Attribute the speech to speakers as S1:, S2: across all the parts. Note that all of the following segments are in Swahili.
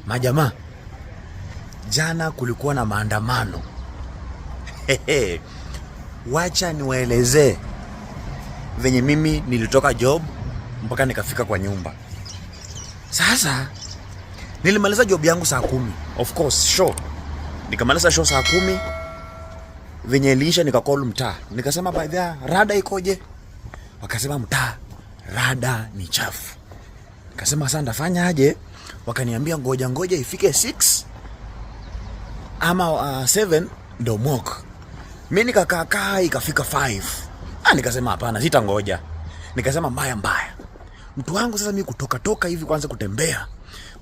S1: Majamaa, jana kulikuwa na maandamano. Wacha niwaelezee venye mimi nilitoka job mpaka nikafika kwa nyumba. Sasa nilimaliza job yangu saa 10. Of course, show. Nikamaliza show saa 10. Venye iliisha nikacall mtaa. Nikasema by the way, rada ikoje? Wakasema mtaa, rada ni chafu. Nikasema sasa ndafanya aje? Wakaniambia ngoja ifike 6 ama 7 ndo mock. Mimi nikakaa ikafika 5. Nikasema hapana, sitangoja. Nikasema mbaya. Mtu wangu sasa mimi kutoka hivi kwanza kutembea,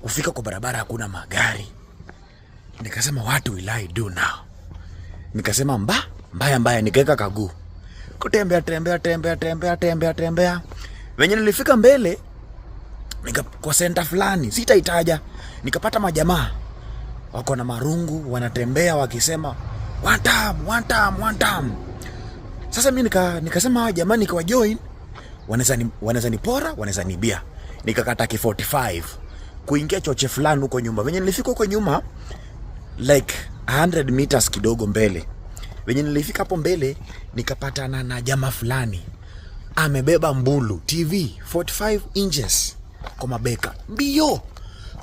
S1: kufika kwa barabara hakuna magari. Nikasema what will I do now? Nikasema mbaya nikaeka kaguu. Kutembea. Venye nilifika mbele kwa center fulani, sitaitaja, nikapata majamaa wako na marungu wanatembea wakisema one time. Sasa mimi nikasema jamani, nikawa join, wanaweza nipora, wanaweza nibia. Nikakata ki 45 kuingia choche fulani huko nyuma. Venye nilifika huko nyuma like 100 meters kidogo mbele. Venye nilifika hapo mbele nikapatana na jamaa fulani amebeba mbulu TV 45 inches kwa mabeka mbio.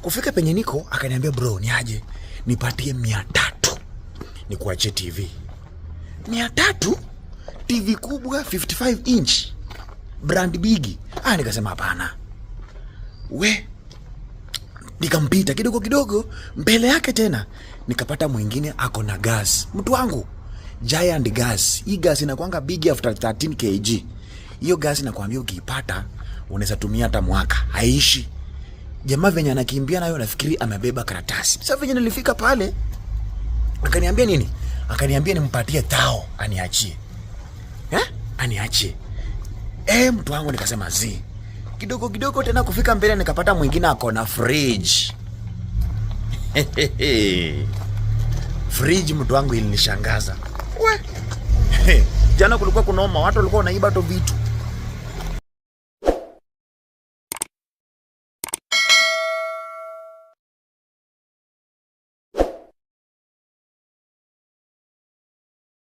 S1: Kufika penye niko akaniambia bro, ni aje nipatie 300 nikuachie TV 300, TV kubwa 55 inch brand bigi. Nikasema hapana. Nikampita kidogo mbele yake tena nikapata mwingine ako na gas. Mtu wangu, giant gas. Hii gas inakuanga big after 13 kg. Hiyo gas nakwambia ukiipata unaweza tumia hata mwaka, haishi. Jamaa venye anakimbia nayo nafikiri amebeba karatasi. Sasa venye nilifika pale akaniambia nini? Akaniambia nimpatie tao aniachie. Aniachie. Mtu wangu nikasema zi. Kidogo tena kufika mbele nikapata mwingine ako na fridge. Fridge, mtu wangu, ilinishangaza. Jana kulikuwa kunoma, watu walikuwa wanaiba to vitu.